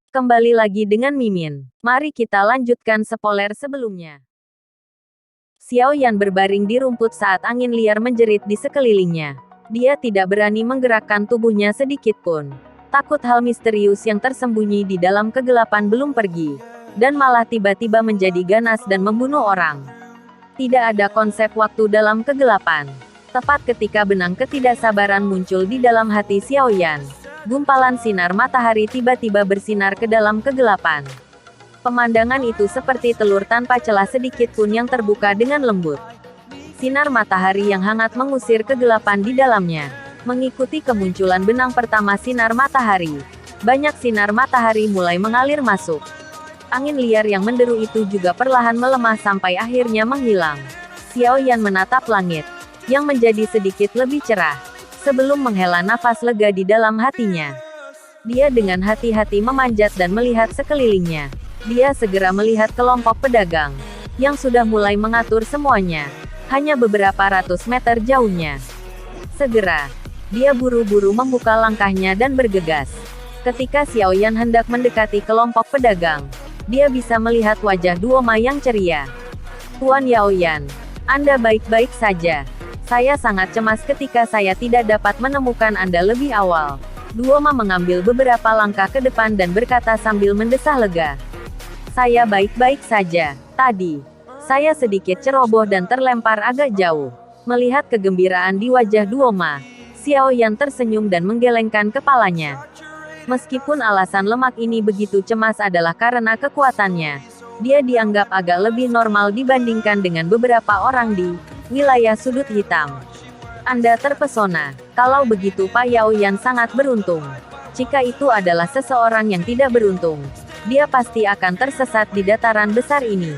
Kembali lagi dengan Mimin. Mari kita lanjutkan spoiler sebelumnya. Xiao Yan berbaring di rumput saat angin liar menjerit di sekelilingnya. Dia tidak berani menggerakkan tubuhnya sedikit pun. Takut hal misterius yang tersembunyi di dalam kegelapan belum pergi. Dan malah tiba-tiba menjadi ganas dan membunuh orang. Tidak ada konsep waktu dalam kegelapan. Tepat ketika benang ketidaksabaran muncul di dalam hati Xiao Yan, gumpalan sinar matahari tiba-tiba bersinar ke dalam kegelapan. Pemandangan itu seperti telur tanpa celah sedikit pun yang terbuka dengan lembut. Sinar matahari yang hangat mengusir kegelapan di dalamnya. Mengikuti kemunculan benang pertama sinar matahari, banyak sinar matahari mulai mengalir masuk. Angin liar yang menderu itu juga perlahan melemah sampai akhirnya menghilang. Xiao Yan menatap langit, yang menjadi sedikit lebih cerah, sebelum menghela nafas lega di dalam hatinya. Dia dengan hati-hati memanjat dan melihat sekelilingnya. Dia segera melihat kelompok pedagang, yang sudah mulai mengatur semuanya, hanya beberapa ratus meter jauhnya. Segera, dia buru-buru membuka langkahnya dan bergegas. Ketika Xiao Yan hendak mendekati kelompok pedagang, dia bisa melihat wajah Duoma yang ceria. Tuan Yao Yan, Anda baik-baik saja. Saya sangat cemas ketika saya tidak dapat menemukan Anda lebih awal. Duoma mengambil beberapa langkah ke depan dan berkata sambil mendesah lega. Saya baik-baik saja. Tadi, saya sedikit ceroboh dan terlempar agak jauh. Melihat kegembiraan di wajah Duoma, Xiao Yan tersenyum dan menggelengkan kepalanya. Meskipun alasan lemak ini begitu cemas adalah karena kekuatannya, dia dianggap agak lebih normal dibandingkan dengan beberapa orang di wilayah sudut hitam. Anda terpesona. Kalau begitu Pak Yao Yan sangat beruntung. Jika itu adalah seseorang yang tidak beruntung, dia pasti akan tersesat di dataran besar ini.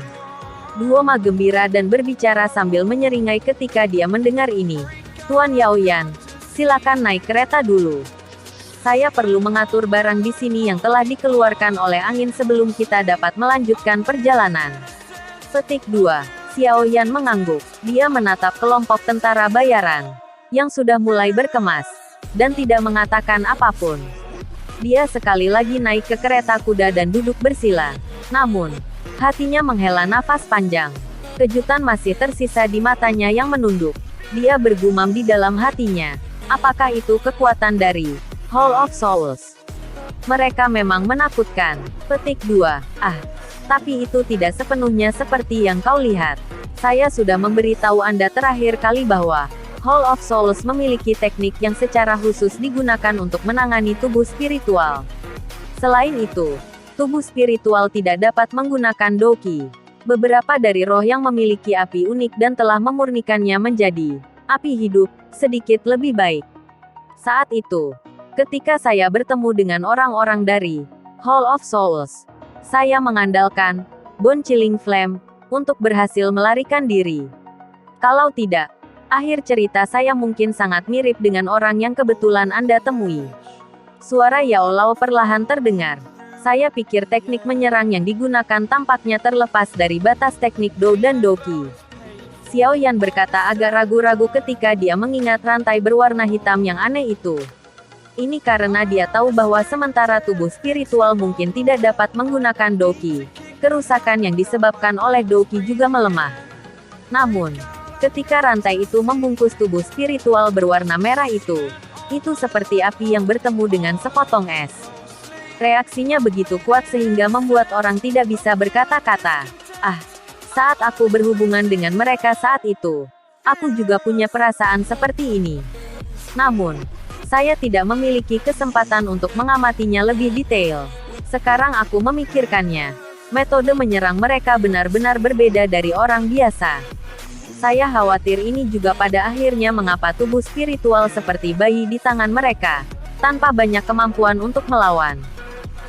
Duoma gembira dan berbicara sambil menyeringai ketika dia mendengar ini. Tuan Yao Yan, silakan naik kereta dulu. Saya perlu mengatur barang di sini yang telah dikeluarkan oleh angin sebelum kita dapat melanjutkan perjalanan. Petik 2. Xiao Yan mengangguk. Dia menatap kelompok tentara bayaran, yang sudah mulai berkemas, dan tidak mengatakan apapun. Dia sekali lagi naik ke kereta kuda dan duduk bersila. Namun, hatinya menghela nafas panjang. Kejutan masih tersisa di matanya yang menunduk. Dia bergumam di dalam hatinya. Apakah itu kekuatan dari Hall of Souls? Mereka memang menakutkan. Petik 2. Tapi itu tidak sepenuhnya seperti yang kau lihat. Saya sudah memberitahu Anda terakhir kali bahwa Hall of Souls memiliki teknik yang secara khusus digunakan untuk menangani tubuh spiritual. Selain itu, tubuh spiritual tidak dapat menggunakan doki. Beberapa dari roh yang memiliki api unik dan telah memurnikannya menjadi api hidup, sedikit lebih baik. Saat itu, ketika saya bertemu dengan orang-orang dari Hall of Souls, saya mengandalkan Bone Chilling Flame untuk berhasil melarikan diri. Kalau tidak, akhir cerita saya mungkin sangat mirip dengan orang yang kebetulan Anda temui. Suara Yao Lao perlahan terdengar. Saya pikir teknik menyerang yang digunakan tampaknya terlepas dari batas teknik Do dan Doki. Xiao Yan berkata agak ragu-ragu ketika dia mengingat rantai berwarna hitam yang aneh itu. Ini karena dia tahu bahwa sementara tubuh spiritual mungkin tidak dapat menggunakan Doki, kerusakan yang disebabkan oleh Doki juga melemah. Namun, ketika rantai itu membungkus tubuh spiritual berwarna merah itu seperti api yang bertemu dengan sepotong es. Reaksinya begitu kuat sehingga membuat orang tidak bisa berkata-kata. Saat aku berhubungan dengan mereka saat itu, aku juga punya perasaan seperti ini. Namun, saya tidak memiliki kesempatan untuk mengamatinya lebih detail. Sekarang aku memikirkannya. Metode menyerang mereka benar-benar berbeda dari orang biasa. Saya khawatir ini juga pada akhirnya mengapa tubuh spiritual seperti bayi di tangan mereka, tanpa banyak kemampuan untuk melawan.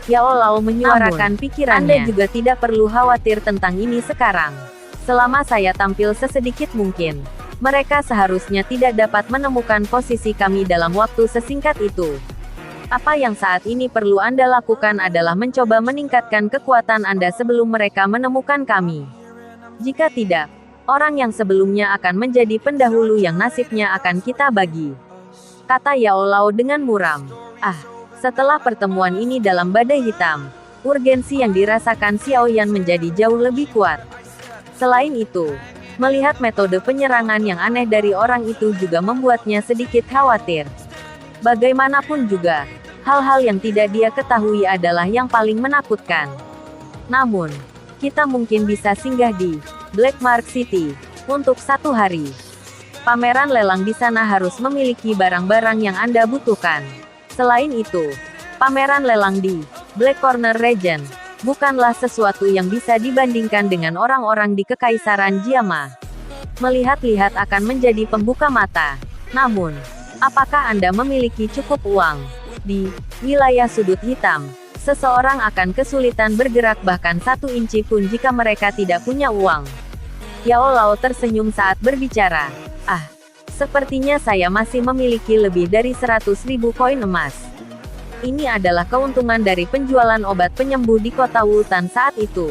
Yao Lao menyuarakan pikirannya. Anda juga tidak perlu khawatir tentang ini sekarang. Selama saya tampil sesedikit mungkin, mereka seharusnya tidak dapat menemukan posisi kami dalam waktu sesingkat itu. Apa yang saat ini perlu Anda lakukan adalah mencoba meningkatkan kekuatan Anda sebelum mereka menemukan kami. Jika tidak, orang yang sebelumnya akan menjadi pendahulu yang nasibnya akan kita bagi. Kata Yao Lao dengan muram. Setelah pertemuan ini dalam badai hitam, urgensi yang dirasakan Xiao Yan menjadi jauh lebih kuat. Selain itu, melihat metode penyerangan yang aneh dari orang itu juga membuatnya sedikit khawatir. Bagaimanapun juga, hal-hal yang tidak dia ketahui adalah yang paling menakutkan. Namun, kita mungkin bisa singgah di Black Mark City untuk 1 hari. Pameran lelang di sana harus memiliki barang-barang yang Anda butuhkan. Selain itu, pameran lelang di Black Corner Region bukanlah sesuatu yang bisa dibandingkan dengan orang-orang di Kekaisaran Jiama. Melihat-lihat akan menjadi pembuka mata. Namun, apakah Anda memiliki cukup uang? Di wilayah sudut hitam, seseorang akan kesulitan bergerak bahkan 1 inci pun jika mereka tidak punya uang. Yao Lao tersenyum saat berbicara. Ah, sepertinya saya masih memiliki lebih dari 100.000 koin emas. Ini adalah keuntungan dari penjualan obat penyembuh di kota Wultan saat itu.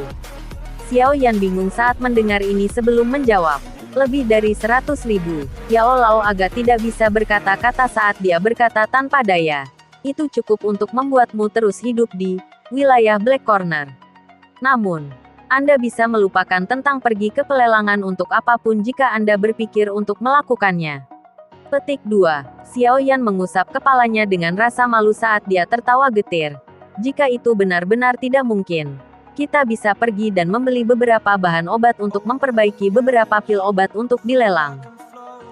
Xiao Yan bingung saat mendengar ini sebelum menjawab. Lebih dari 100.000. Yao Lao agak tidak bisa berkata-kata saat dia berkata tanpa daya. Itu cukup untuk membuatmu terus hidup di wilayah Black Corner. Namun, Anda bisa melupakan tentang pergi ke pelelangan untuk apapun jika Anda berpikir untuk melakukannya. Petik 2. Xiao Yan mengusap kepalanya dengan rasa malu saat dia tertawa getir. Jika itu benar-benar tidak mungkin, kita bisa pergi dan membeli beberapa bahan obat untuk memperbaiki beberapa pil obat untuk dilelang.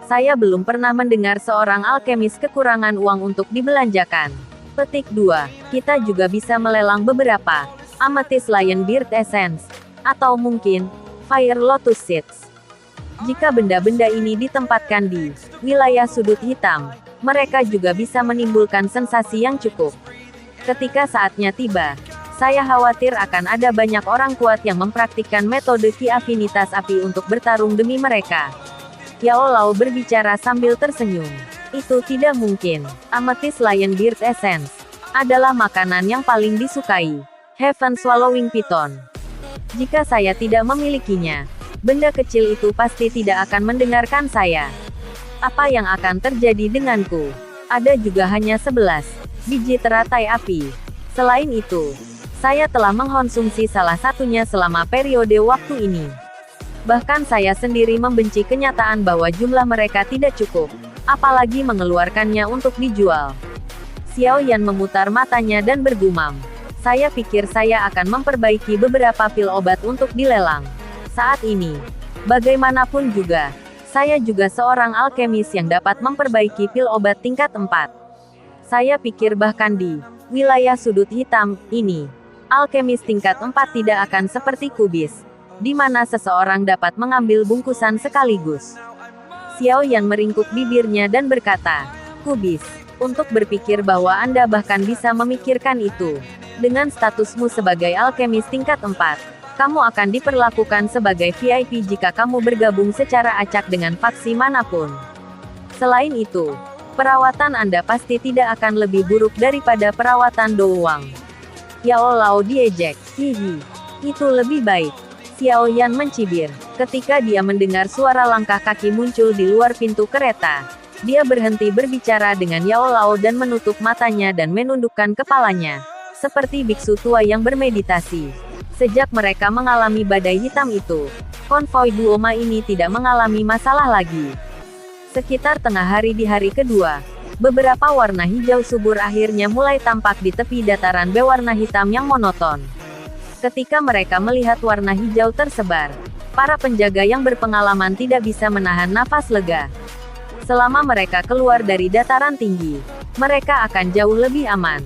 Saya belum pernah mendengar seorang alkemis kekurangan uang untuk dibelanjakan. Petik 2. Kita juga bisa melelang beberapa Amethyst Lion Beard Essence, atau mungkin Fire Lotus Seeds. Jika benda-benda ini ditempatkan di wilayah sudut hitam, mereka juga bisa menimbulkan sensasi yang cukup. Ketika saatnya tiba, saya khawatir akan ada banyak orang kuat yang mempraktikkan metode Ki Afinitas Api untuk bertarung demi mereka. Yao Lao berbicara sambil tersenyum. Itu tidak mungkin. Amethyst Lion Beard Essence adalah makanan yang paling disukai Heaven Swallowing Python. Jika saya tidak memilikinya, benda kecil itu pasti tidak akan mendengarkan saya. Apa yang akan terjadi denganku? Ada juga hanya 11 biji teratai api. Selain itu, saya telah mengkonsumsi salah satunya selama periode waktu ini. Bahkan saya sendiri membenci kenyataan bahwa jumlah mereka tidak cukup, apalagi mengeluarkannya untuk dijual. Xiao Yan memutar matanya dan bergumam. Saya pikir saya akan memperbaiki beberapa pil obat untuk dilelang. Saat ini, bagaimanapun juga, saya juga seorang alkemis yang dapat memperbaiki pil obat tingkat 4. Saya pikir bahkan di wilayah sudut hitam ini, alkemis tingkat 4 tidak akan seperti kubis, di mana seseorang dapat mengambil bungkusan sekaligus. Xiao Yan meringkuk bibirnya dan berkata, kubis, untuk berpikir bahwa Anda bahkan bisa memikirkan itu. Dengan statusmu sebagai alkemis tingkat 4, kamu akan diperlakukan sebagai VIP jika kamu bergabung secara acak dengan faksi manapun. Selain itu, perawatan Anda pasti tidak akan lebih buruk daripada perawatan Do Wang. Yao Lao diejek. Hihi. Itu lebih baik. Xiao Yan mencibir. Ketika dia mendengar suara langkah kaki muncul di luar pintu kereta, dia berhenti berbicara dengan Yao Lao dan menutup matanya dan menundukkan kepalanya, seperti biksu tua yang bermeditasi. Sejak mereka mengalami badai hitam itu, konvoi Duoma ini tidak mengalami masalah lagi. Sekitar tengah hari di hari kedua, beberapa warna hijau subur akhirnya mulai tampak di tepi dataran berwarna hitam yang monoton. Ketika mereka melihat warna hijau tersebar, para penjaga yang berpengalaman tidak bisa menahan napas lega. Selama mereka keluar dari dataran tinggi, mereka akan jauh lebih aman.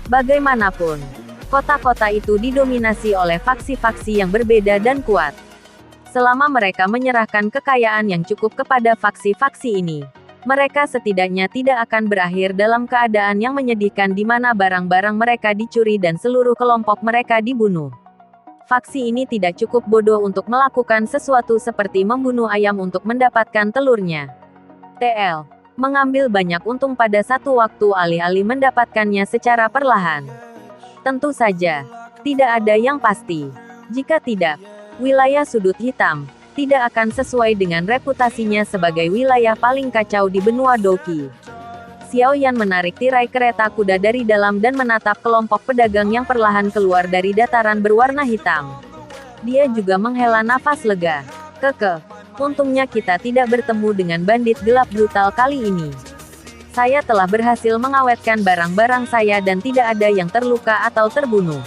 Bagaimanapun, kota-kota itu didominasi oleh faksi-faksi yang berbeda dan kuat. Selama mereka menyerahkan kekayaan yang cukup kepada faksi-faksi ini, mereka setidaknya tidak akan berakhir dalam keadaan yang menyedihkan di mana barang-barang mereka dicuri dan seluruh kelompok mereka dibunuh. Faksi ini tidak cukup bodoh untuk melakukan sesuatu seperti membunuh ayam untuk mendapatkan telurnya. TL. Mengambil banyak untung pada satu waktu alih-alih mendapatkannya secara perlahan. Tentu saja, tidak ada yang pasti. Jika tidak, wilayah sudut hitam tidak akan sesuai dengan reputasinya sebagai wilayah paling kacau di benua Doki. Xiao Yan menarik tirai kereta kuda dari dalam dan menatap kelompok pedagang yang perlahan keluar dari dataran berwarna hitam. Dia juga menghela nafas lega. Untungnya kita tidak bertemu dengan bandit gelap brutal kali ini. Saya telah berhasil mengawetkan barang-barang saya dan tidak ada yang terluka atau terbunuh.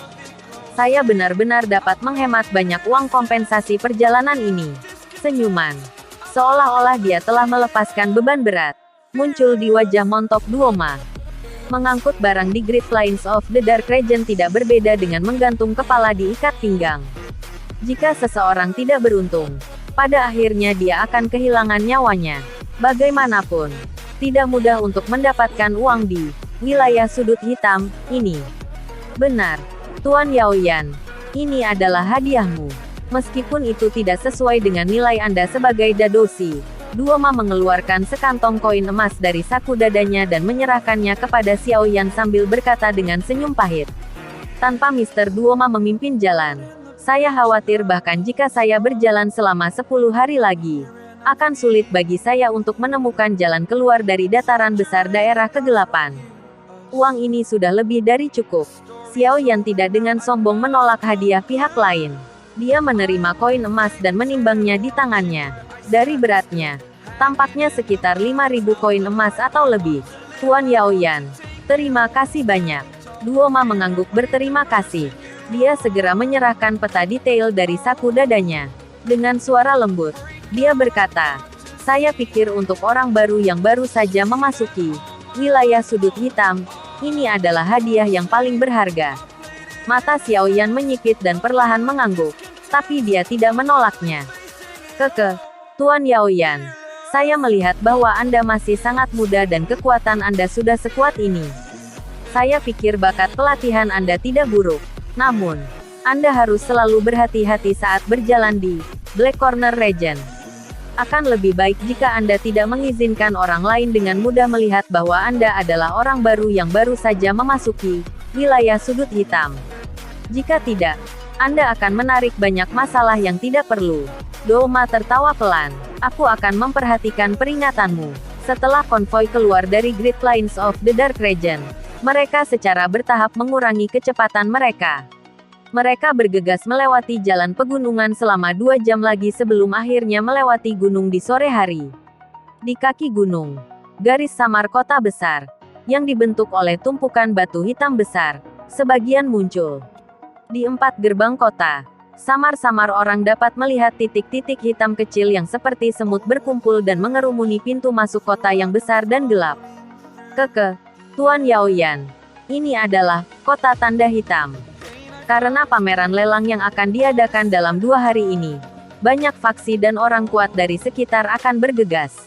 Saya benar-benar dapat menghemat banyak uang kompensasi perjalanan ini. Senyuman. Seolah-olah dia telah melepaskan beban berat. Muncul di wajah montok Duoma. Mengangkut barang di Great Plains of the Dark Region tidak berbeda dengan menggantung kepala di ikat pinggang. Jika seseorang tidak beruntung, pada akhirnya dia akan kehilangan nyawanya. Bagaimanapun, tidak mudah untuk mendapatkan uang di wilayah sudut hitam ini. Benar, Tuan Yaoyan. Ini adalah hadiahmu. Meskipun itu tidak sesuai dengan nilai Anda sebagai dadoshi, Duoma mengeluarkan sekantong koin emas dari saku dadanya dan menyerahkannya kepada Xiao Yan sambil berkata dengan senyum pahit. Tanpa Mr. Duoma memimpin jalan, saya khawatir bahkan jika saya berjalan selama 10 hari lagi, akan sulit bagi saya untuk menemukan jalan keluar dari dataran besar daerah kegelapan. Uang ini sudah lebih dari cukup. Xiao Yan tidak dengan sombong menolak hadiah pihak lain. Dia menerima koin emas dan menimbangnya di tangannya. Dari beratnya, tampaknya sekitar 5.000 koin emas atau lebih. Tuan Yaoyan, terima kasih banyak. Duoma mengangguk berterima kasih. Dia segera menyerahkan peta detail dari saku dadanya. Dengan suara lembut, dia berkata, saya pikir untuk orang baru yang baru saja memasuki wilayah sudut hitam, ini adalah hadiah yang paling berharga. Mata Xiao Yan menyipit dan perlahan mengangguk, tapi dia tidak menolaknya. Tuan Yaoyan, saya melihat bahwa Anda masih sangat muda dan kekuatan Anda sudah sekuat ini. Saya pikir bakat pelatihan Anda tidak buruk. Namun, Anda harus selalu berhati-hati saat berjalan di Black Corner Region. Akan lebih baik jika Anda tidak mengizinkan orang lain dengan mudah melihat bahwa Anda adalah orang baru yang baru saja memasuki wilayah sudut hitam. Jika tidak, Anda akan menarik banyak masalah yang tidak perlu. Duoma tertawa pelan. Aku akan memperhatikan peringatanmu. Setelah konvoi keluar dari Great Plains of the Dark Region, mereka secara bertahap mengurangi kecepatan mereka. Mereka bergegas melewati jalan pegunungan selama 2 jam lagi sebelum akhirnya melewati gunung di sore hari. Di kaki gunung, garis samar kota besar, yang dibentuk oleh tumpukan batu hitam besar, sebagian muncul. Di 4 gerbang kota, samar-samar orang dapat melihat titik-titik hitam kecil yang seperti semut berkumpul dan mengerumuni pintu masuk kota yang besar dan gelap. Tuan Yaoyan, ini adalah kota tanda hitam. Karena pameran lelang yang akan diadakan dalam 2 hari ini, banyak faksi dan orang kuat dari sekitar akan bergegas.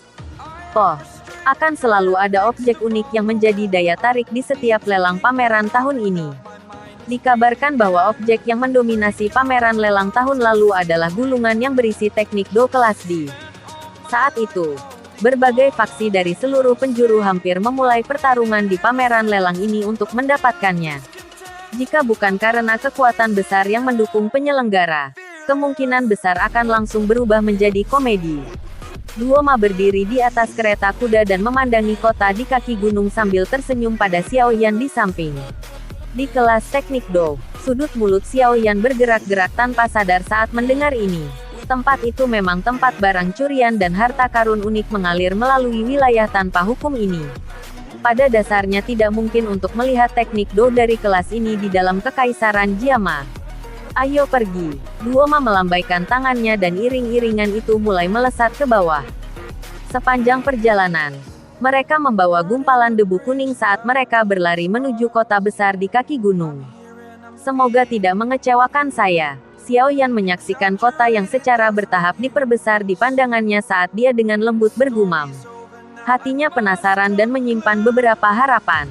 Akan selalu ada objek unik yang menjadi daya tarik di setiap lelang pameran tahun ini. Dikabarkan bahwa objek yang mendominasi pameran lelang tahun lalu adalah gulungan yang berisi teknik Do kelas D. Saat itu, berbagai faksi dari seluruh penjuru hampir memulai pertarungan di pameran lelang ini untuk mendapatkannya. Jika bukan karena kekuatan besar yang mendukung penyelenggara, kemungkinan besar akan langsung berubah menjadi komedi. Duoma berdiri di atas kereta kuda dan memandangi kota di kaki gunung sambil tersenyum pada Xiao Yan di samping. Di kelas teknik Do, sudut mulut Xiao Yan bergerak-gerak tanpa sadar saat mendengar ini. Tempat itu memang tempat barang curian dan harta karun unik mengalir melalui wilayah tanpa hukum ini. Pada dasarnya tidak mungkin untuk melihat teknik Do dari kelas ini di dalam kekaisaran Jiama. Ayo pergi. Duoma melambaikan tangannya dan iring-iringan itu mulai melesat ke bawah. Sepanjang perjalanan, mereka membawa gumpalan debu kuning saat mereka berlari menuju kota besar di kaki gunung. Semoga tidak mengecewakan saya. Xiao Yan menyaksikan kota yang secara bertahap diperbesar di pandangannya saat dia dengan lembut bergumam. Hatinya penasaran dan menyimpan beberapa harapan.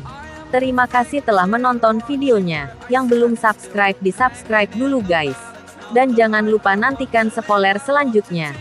Terima kasih telah menonton videonya. Yang belum subscribe di subscribe dulu guys. Dan jangan lupa nantikan spoiler selanjutnya.